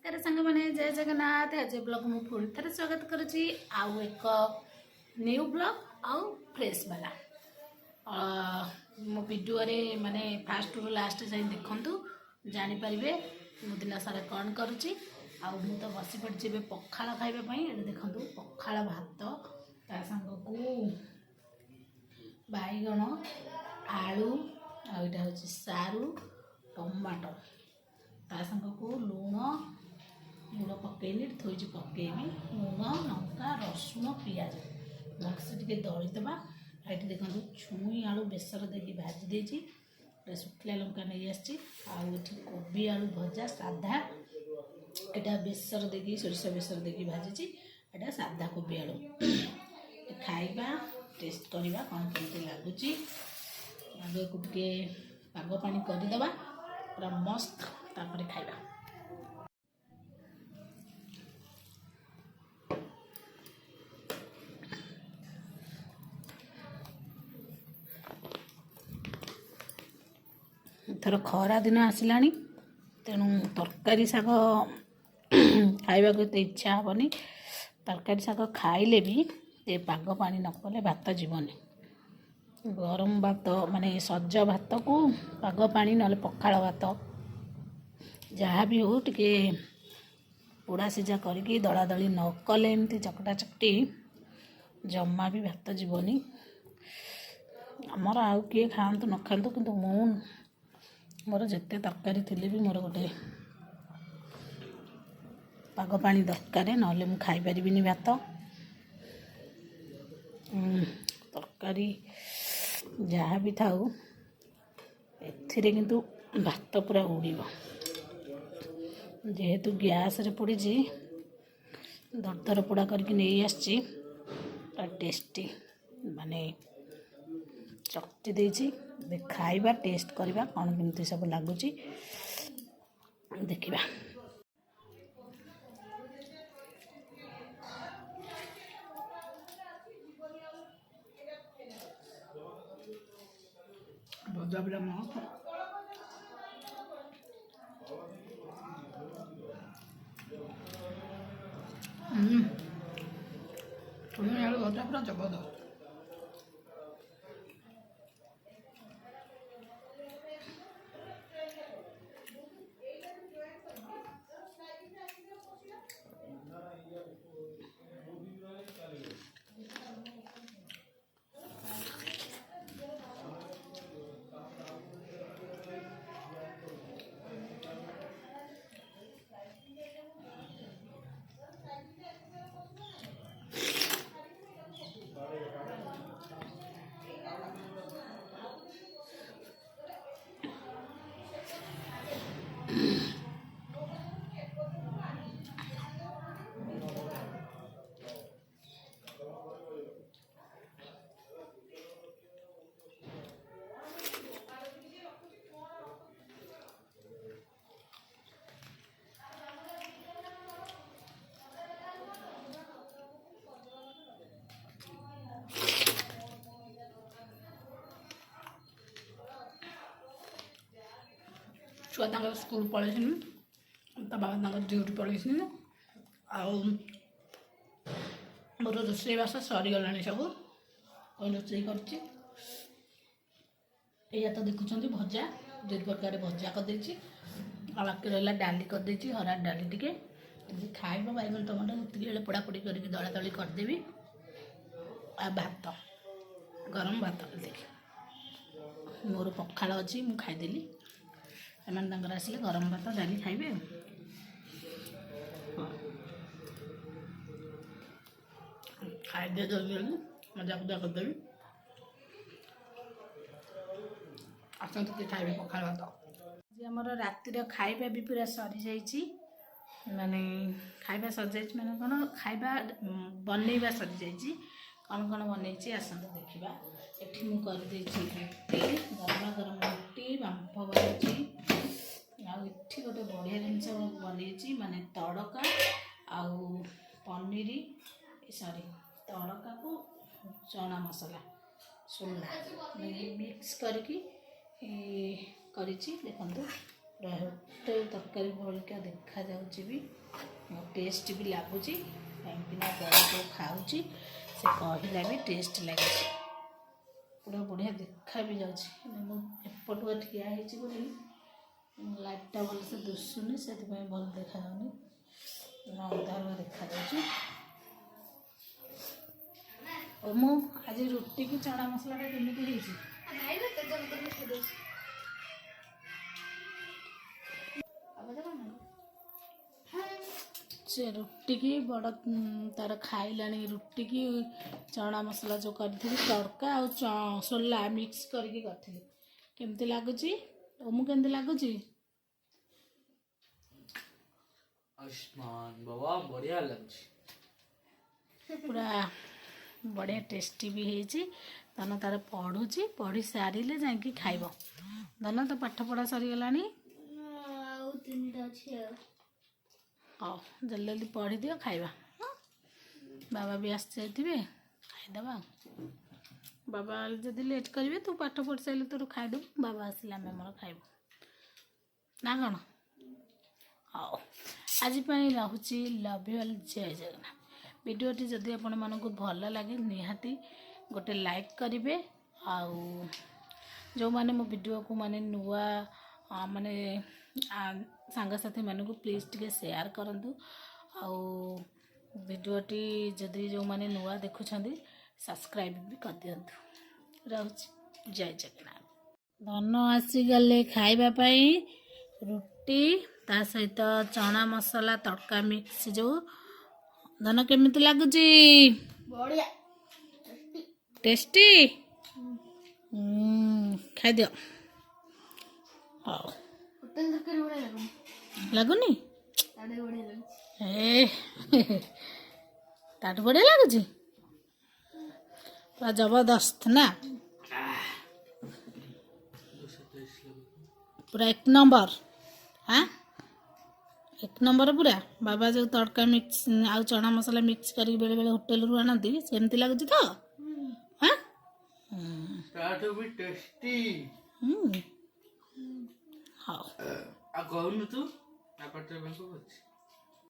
नमस्कार सांग मैंने जय जगन्नाथ आज ब्लॉग में पुणी थे स्वागत करुच्ची आउ एक न्यू ब्लॉग आउ फ्रेश वाला मो वीडियो रे माने फास्ट रु लास्ट जाए देखु जानीपारे मु दिन सारा कौन करुच्ची आउ तो बसी पड़ी पखाड़ खावाई ये देखु पखाड़ भात ता सांग को बैगण आलू आईटा हूँ सारू टमाटो ता सांग को लुण लुण पकईनी थोड़ी पकईबी लुण लंका रसुण पिज भलसे टे दलिदेवा ये देखो छुई आलू बेसर देकी भाजी देती शुखला लंका नहीं आसी कोबी आलू भजा साधा यहाँ बेसर देकी सोरिष बेसर देकी भाजी यहाँ साधा कोबी आलू खाइबा टेस्ट करवा कौन केमती लगुच आगे को पाग पानी करदेवा पूरा मस्त तापर खाइबा थर खरा दिन आसला तेणु तरकारी शाग खाइबा को इच्छा हेनी तरकारी शाग खाइले भी ये पाग पानी नकले भात जीवनी गरम भात माने सज भात को पाग पानी ना पखाड़ भात जहाँ भी हो टे पोड़ा सीझा करके दला दली नकले एमती चकटा चकटी जमा भी भात जीवनी आमर आउ किए खातु न खातु किंतु मु मोर जिते तरकारी थी भी मोर गोटे पाग पानी दरकार ना मु खाई पारिबिनी भात तरकारी जहाँ भी थाऊ एथिरे किंतु भात पूरा उड़ीब जेहेतु गैस रे पड़ी दरदर पोड़ा करके नहीं आसी टेस्टी माने चकटी देछि खाइबा टेस्ट करवा कौन केमती सब लगुच देखा भजा पूरा मस्त भजा पूरा जबरदस्त छुआ स्कूल पलैस बाबा ड्यूटी पलैस मोर रोसईबास सरीगला सब रोसे कर तो देखुं भजा दुई प्रकार भजा करदे बाकी रहा डाली करदे हरा डाली टे खाइब बैगन टमाटो पोड़ा पोड़ी करके दला दली करदेवी आ भात गरम भात देख मोर पखाड़ अच्छी मु खाईदेली एम आसिले गरम भात डाली खाइबे खाइदे जल्दी जल्दी मजा पूजा करदेवी आसतु किए खाइबे पखाड़ भात आज आमर रातिर खाइबा भी पूरा सरी जाइए माने खाइबा सरी जाइए माने कौन खाइबा बनैबा सरी जाइए कौन कौन बनई आसतु देखा एठी मु कर देछि रुटी गरमा गरम रुटी बांफ बनई आठी गोटे बढ़िया जिनस बनई माने तड़का आउ पनीर सॉरी तड़का को चना मसला सोला मिक्स करके देखु पूरा होटेल तरकारी भलिका देखा जाउची भी टेस्ट भी लगुच कहीं बड़ को खाऊँ से कहला भी टेस्ट लगे पूरा बढ़िया देखा भी जापटुआ ठिया होती लाइटा भलसे दुसुनी से भल देखा अंधारुआ देखा मु आज रुटी की चना मसला केमी से रुटी की बड़ तार खाइलानी रुटी की चना मसला जो करी तड़का आ सोला मिक्स करके केमती लगुच ओमू केमती लगुच आयुष्मान बाबा बढ़िया लगे पूरा बढ़िया टेस्टी भी है धन तार पढ़ुची पढ़ी सारे जाकि खाइब धन तो पाठ पढ़ा सरीगलानी हाँ जल्दी जल्दी पढ़ी दियो खाइबा बाबा भी आस खाईदबा बाबा जदि लेट करेंगे तू पाठ पढ़ी सारे तोर खाईदे बाबा आसिले आम मोर खाइबू ना कौन हाँ आज रहुची लव यू ऑल जय जगन्नाथ वीडियोटी जदि आपण मानक भल लगे निहाती गोटे लाइक करेंगे आउ जो माने मो वीडियो को माने नुआ माने सांगसाथी मानक प्लीज टिके शेयर करंतु आउ वीडियोटी जदि जो माने नुआ देखुछंदी सब्सक्राइब भी कर दियंतु रहुची जय जगन्नाथ धन आसी गले खाइबा पई रुटी ता सहित चना मसला तड़का मिक्स जो धन केमिति लागुची बढ़िया टेस्टी खाई दियो हाँ होटल तरकारी बढ़िया लगुन लगुनी ताडे बढ़िया लगुन ए ताटू बढ़िया लगुची पूरा जबरदस्त ना पूरा एक नंबर हाँ एक नंबर पूरा बाबा जो तड़का मिक्स आउ चना मसला मिक्स करके बेले बेले होटल रू आनती सेमती लगुच तो हाँ ताठो भी टेस्टी हाँ आ कहनु तू आ पटे बैंक